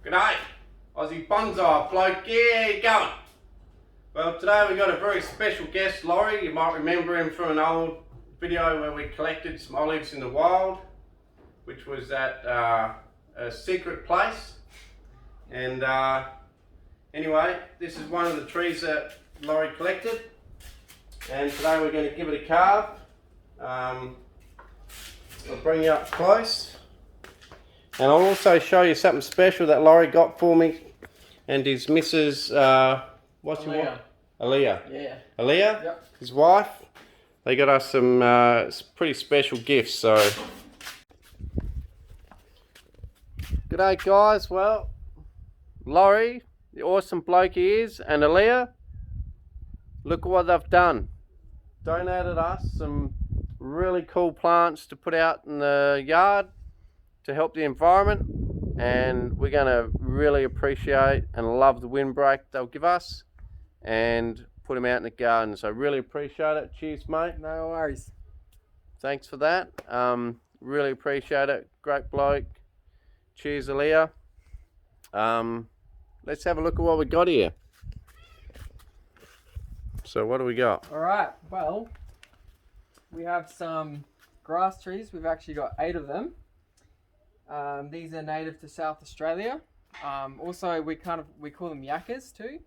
G'day, Aussie Bonsai, Bloke, yeah, you going? Well, today we've got a very special guest, Lawrie. You might remember him from an old video where we collected some olives in the wild, which was at a secret place. And anyway, this is one of the trees that Lawrie collected. And today we're going to give it a carve. I'll bring you up close. And I'll also show you something special that Lawrie got for me and his missus, what's your wife? Aliya. Yeah. Aliya, yep. His wife. They got us some pretty special gifts, so. G'day guys, well, Lawrie, the awesome bloke he is, and Aliya, look what they've done. Donated us some really cool plants to put out in the yard to help the environment, and we're going to really appreciate and love the windbreak they'll give us and put them out in the garden. So really appreciate it. Cheers, mate. No worries. Thanks for that. Really appreciate it. Great bloke. Cheers, Aliya. Let's have a look at what we got here. So what do we got? All right, well, we have some grass trees. We've actually got 8 of them. These are native to South Australia. Also, we call them yakas too.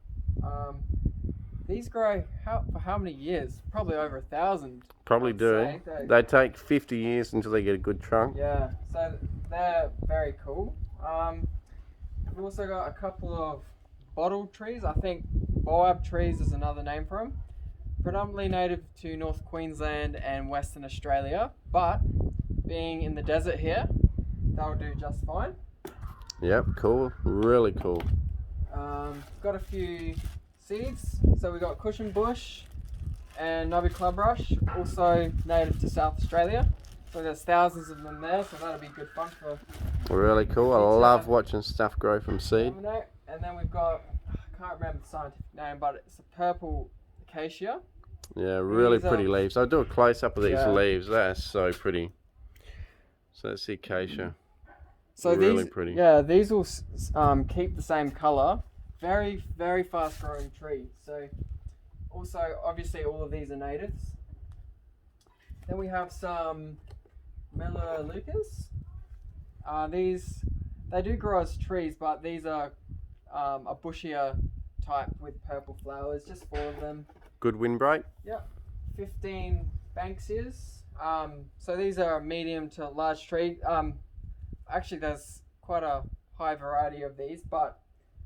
These grow for how many years? Probably over 1,000. Probably do. They take 50 years until they get a good trunk. Yeah, so they're very cool. We've also got a couple of bottle trees. I think boab trees is another name for them. Predominantly native to North Queensland and Western Australia, but being in the desert here, they'll do just fine. Yep, cool. Really cool. Got a few seeds. So we got cushion bush and knobby clubrush, also native to South Australia. So there's thousands of them there, so that'll be good fun for. Really cool. I love watching stuff grow from seed. And then we've got, I can't remember the scientific name, but it's a purple acacia. Yeah, really pretty leaves. I'll do a close up of these leaves. That's so pretty. So that's the acacia. So really these, pretty. Yeah, these will keep the same color. Very, very fast growing tree. So also, obviously, all of these are natives. Then we have some melaleucas. They do grow as trees, but these are a bushier type with purple flowers. Just 4 of them. Good windbreak. Yep. 15 Banksias. So these are a medium to large tree. Actually, there's quite a high variety of these, but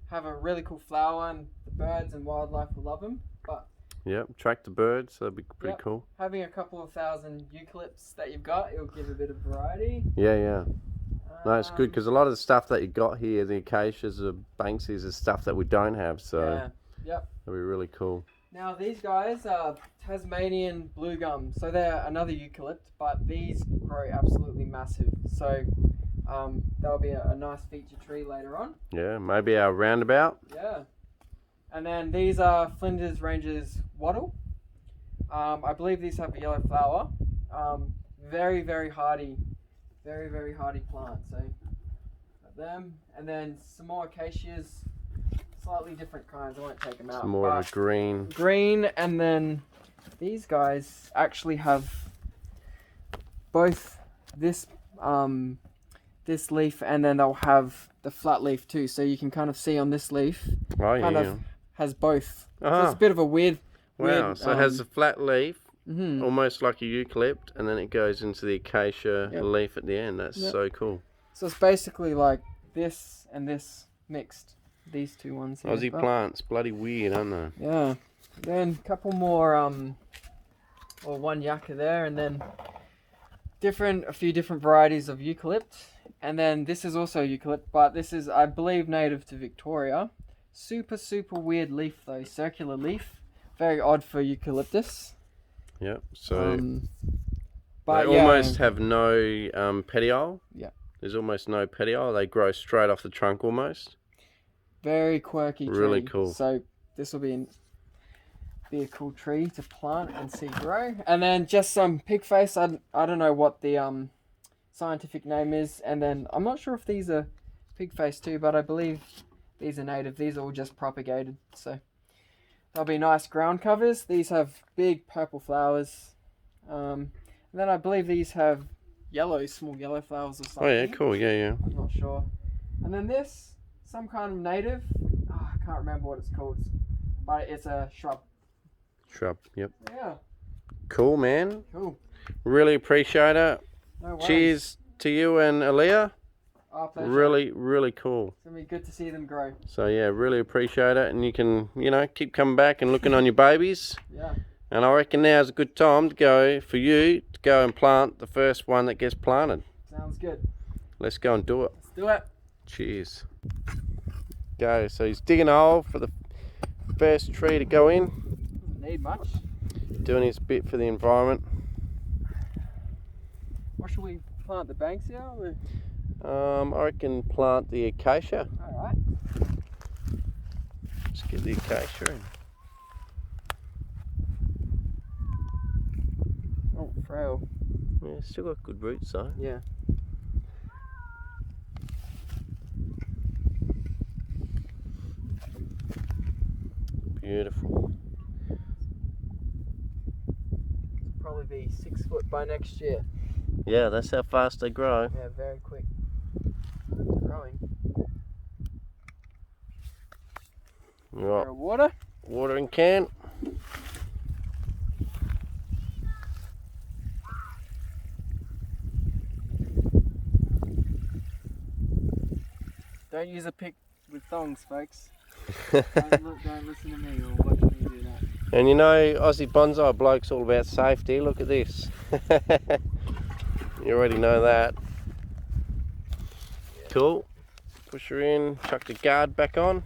have a really cool flower, and the birds and wildlife will love them. But yep, attract the birds, so that'd be pretty cool. Having a couple of thousand eucalypts that you've got, it'll give a bit of variety. Yeah. No, it's good because a lot of the stuff that you got here, the acacias, the banksias, is stuff that we don't have, so that'd be really cool. Now these guys are Tasmanian blue gum, so they're another eucalypt, but these grow absolutely massive. So that'll be a nice feature tree later on. Yeah, maybe our roundabout. Yeah. And then these are Flinders Ranges wattle. I believe these have a yellow flower. Very, very hardy. Very, very hardy plant. So got them. And then some more acacias. Slightly different kinds. I won't take them out. Some more of a green. Green, and then these guys actually have both this this leaf, and then they'll have the flat leaf too. So you can kind of see on this leaf, kind of has both. So it's a bit of a weird. Wow! So it has a flat leaf, almost like a eucalypt, and then it goes into the acacia leaf at the end. That's so cool. So it's basically like this and this mixed. These 2 ones here. Aussie plants, bloody weird, aren't they? Yeah. Then a couple more, or 1 yucca there, and then a few different varieties of eucalypt. And then this is also eucalypt, but this is, I believe, native to Victoria. Super, super weird leaf though, circular leaf. Very odd for eucalyptus. Yep. So, but they almost have no petiole. Yeah. There's almost no petiole. They grow straight off the trunk almost. Very quirky tree. Really cool. So this will be a cool tree to plant and see grow. And then just some pig face. I don't know what the scientific name is. And then I'm not sure if these are pig face too, but I believe these are native. These are all just propagated, so they'll be nice ground covers. These have big purple flowers. And then I believe these have small yellow flowers or something. Oh yeah, cool. Yeah. I'm not sure. And then this, some kind of native. Oh, I can't remember what it's called, but it's a shrub. Shrub. Yep. Yeah. Cool, man. Cool. Really appreciate it. No worries. Cheers to you and Aliya. Our pleasure. Really cool. It's gonna be good to see them grow. So yeah, really appreciate it, and you can, keep coming back and looking on your babies. Yeah. And I reckon now's a good time to go and plant the first one that gets planted. Sounds good. Let's go and do it. Let's do it. Cheers. Go. So he's digging a hole for the first tree to go in. Doesn't need much. Doing his bit for the environment. What should we plant? The banksia? Or... I reckon plant the acacia. Alright. Let's get the acacia in. Oh, frail. Yeah, still got good roots though. Yeah. Beautiful. Probably be 6 foot by next year. Yeah, that's how fast they grow. Yeah, very quick. Growing. Right. Water. Watering can. Don't use a pick with thongs, folks. Don't listen to me or watch me do that. And you know, Aussie Bonsai Bloke's all about safety. Look at this. You already know that. Yeah. Cool. Push her in, chuck the guard back on.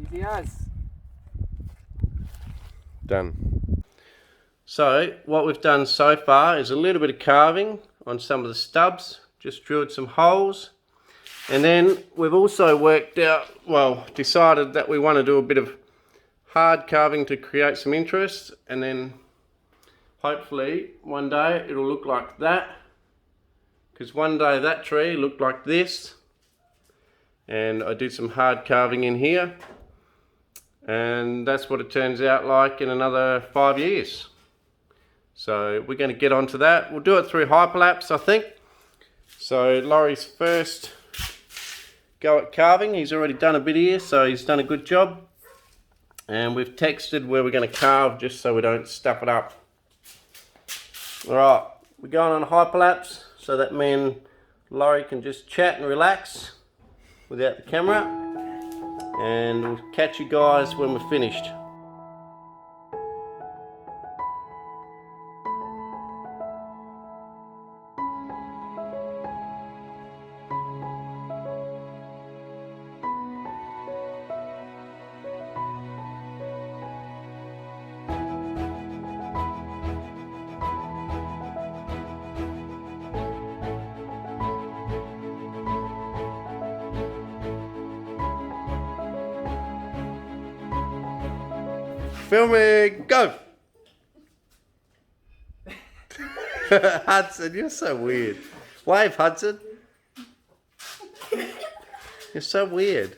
Easy as. Done. So what we've done so far is a little bit of carving on some of the stubs, just drilled some holes, and then we've also worked out, decided that we want to do a bit of hard carving to create some interest, and then hopefully one day it'll look like that, because one day that tree looked like this, and I did some hard carving in here, and that's what it turns out like in another 5 years. So we're going to get onto that. We'll do it through hyperlapse, I think. So Lawrie's first go at carving. He's already done a bit here, so he's done a good job. And we've texted where we're going to carve just so we don't stuff it up. Alright, we're going on hyperlapse so that me and Lawrie can just chat and relax without the camera. And we'll catch you guys when we're finished. Filming, go! Hudson, you're so weird. Wave, Hudson. You're so weird.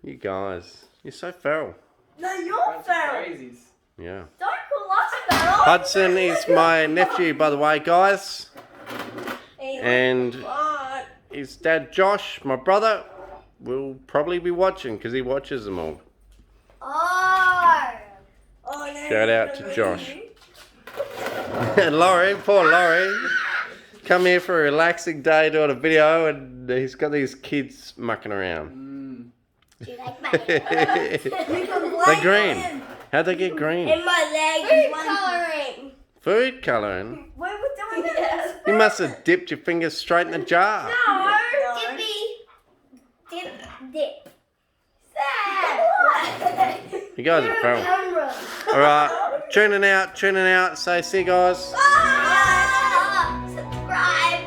You guys, you're so feral. No, you're feral. Crazies. Yeah. Don't call us feral. Hudson is my nephew, by the way, guys. And What? his dad, Josh, my brother, will probably be watching because he watches them all. Oh, no. Shout out to Josh. And Lawrie, poor Lawrie, come here for a relaxing day doing a video, and he's got these kids mucking around. Do you like my They're green. How'd they get green? in my leg. Food coloring. Food colouring? What are we doing this? You must have dipped your fingers straight in the jar. No. Dippy. Dip. Sad. You guys are feral. Camera. Alright, tuning out. Say see you guys. Subscribe.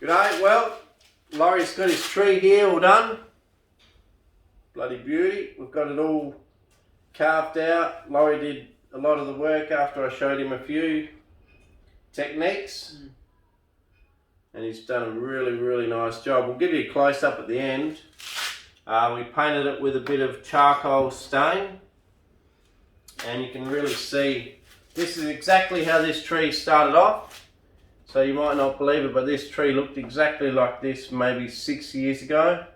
G'day, well, Laurie's got his tree here all done. Bloody beauty. We've got it all carved out. Lawrie did a lot of the work after I showed him a few techniques. And he's done a really nice job. We'll give you a close up at the end. We painted it with a bit of charcoal stain. And you can really see, this is exactly how this tree started off. So you might not believe it, but this tree looked exactly like this maybe 6 years ago.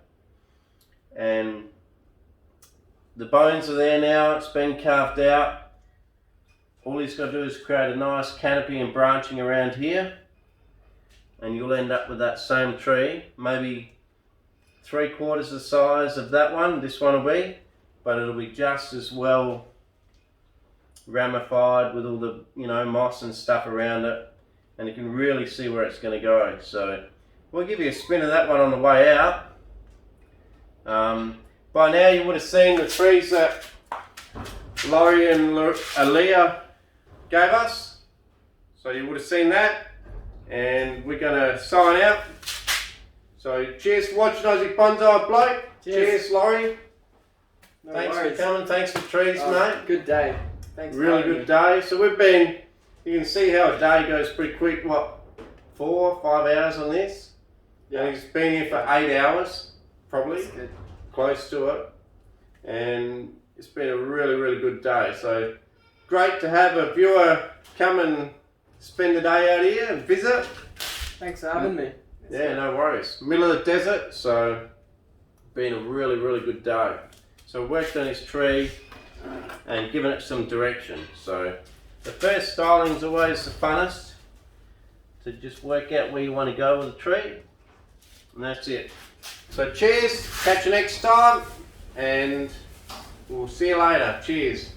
And the bones are there now, it's been carved out. All he's got to do is create a nice canopy and branching around here. And you'll end up with that same tree, maybe 3/4 the size of that one, this one will be, but it'll be just as well ramified with all the, you know, moss and stuff around it, and you can really see where it's going to go. So we'll give you a spin of that one on the way out. By now you would have seen the trees that Lawrie and Aliya gave us, so you would have seen that. And we're going to sign out. So cheers for watching Aussie Bonsai Bloke. Cheers Lawrie. No thanks worries. for coming, thanks for trees, mate. Good day. Thanks. Really good day. So we've been, you can see how a day goes pretty quick, what, 4 or 5 hours on this? Yeah. And he's been here for 8 hours, probably, That's good. close to it. And it's been a really good day. So great to have a viewer come and spend the day out here and visit. Thanks for having me. Yeah, no worries. Middle of the desert, so been a really good day. So worked on his tree and given it some direction. So the first styling is always the funnest, to just work out where you want to go with the tree, and that's it. So cheers, catch you next time, and we'll see you later. Cheers.